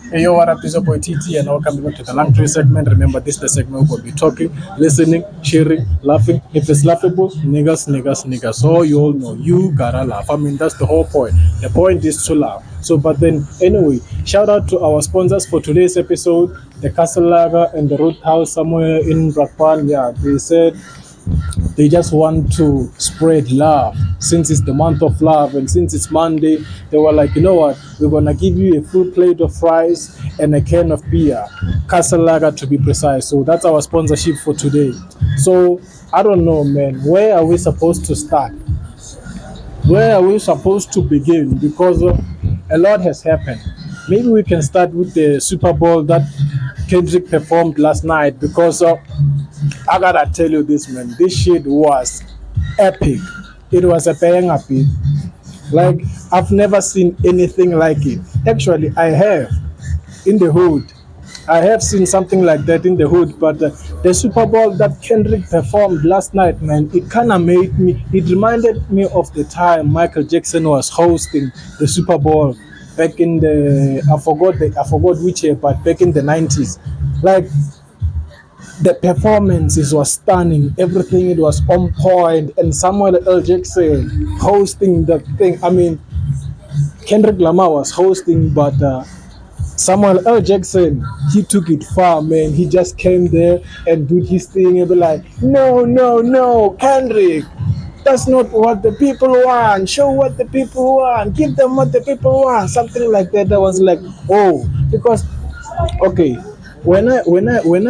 Hey, yo, what up? This is your boy TT, and welcome back to the LungTrey segment. Remember, this is the segment we'll be talking, listening, cheering, laughing. If it's laughable, niggas. So you all know, you gotta laugh. I mean, that's the whole point. The point is to laugh. So, but then, anyway, shout out to our sponsors for today's episode, the Castle Lager and the Roadhouse somewhere in Brakpan. Yeah, they said they just want to spread love since it's the month of love, and since it's Monday, they were like, you know what, we're gonna give you a full plate of fries and a can of beer, Castle Lager to be precise. So that's our sponsorship for today. So I don't know, man, where are we supposed to start? Where are we supposed to begin? Because a lot has happened. Maybe we can start with the Super Bowl that Kendrick performed last night, because I gotta tell you this, man. This shit was epic. It was a banger beat. Like, I've never seen anything like it. Actually, I have in the hood. I have seen something like that in the hood, but the Super Bowl that Kendrick performed last night, man, it kind of it reminded me of the time Michael Jackson was hosting the Super Bowl back in I forgot which year, but back in the 90s. Like, the performances was stunning. Everything, it was on point. And Samuel L. Jackson hosting the thing. I mean, Kendrick Lamar was hosting, but Samuel L. Jackson, he took it far, man. He just came there and did his thing and be like, no, Kendrick, that's not what the people want. Show what the people want. Give them what the people want. Something like that. That was like, oh, because okay, when I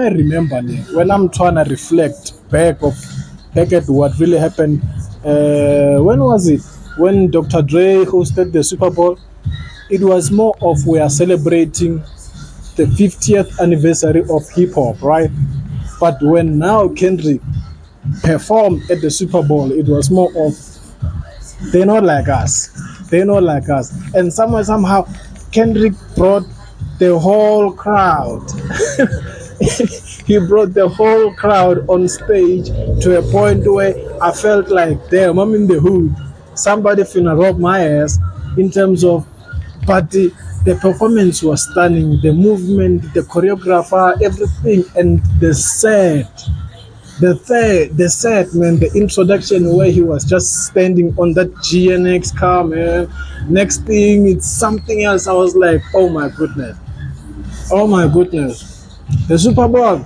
remember, when I'm trying to reflect back at what really happened, when was it? When Dr. Dre hosted the Super Bowl, it was more of we are celebrating the 50th anniversary of hip hop, right? But when now Kendrick performed at the Super Bowl, it was more of they're not like us. They're not like us. And somehow, Kendrick brought the whole crowd. He brought the whole crowd on stage to a point where I felt like, damn, I'm in the hood. Somebody finna rob my ass in terms of, but the performance was stunning. The movement, the choreographer, everything, and the set. The set, man, the introduction where he was just standing on that GNX car, man. Next thing, it's something else. I was like, oh my goodness. The Super Bowl,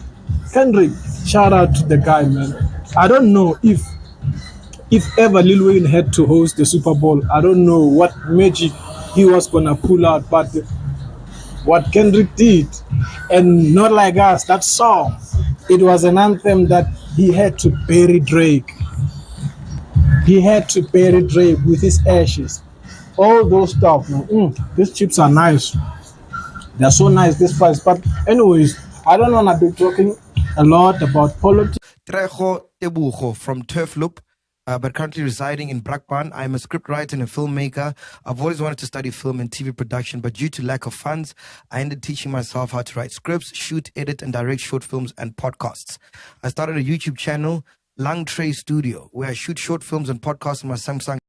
Kendrick, shout out to the guy, man. I don't know if ever Lil Wayne had to host the Super Bowl, I don't know what magic he was gonna pull out, but what Kendrick did, and Not Like Us, that song, it was an anthem that he had to bury Drake. He had to bury Drake with his ashes. All those stuff, man. These chips are nice. They're so nice, this price. But anyways, I don't want to be talking a lot about politics. Trejo Tebogo from Turf Loop, but currently residing in Brakpan. I'm a scriptwriter and a filmmaker. I've always wanted to study film and TV production, but due to lack of funds, I ended teaching myself how to write scripts, shoot, edit, and direct short films and podcasts. I started a YouTube channel, LungTrey Studio, where I shoot short films and podcasts on my Samsung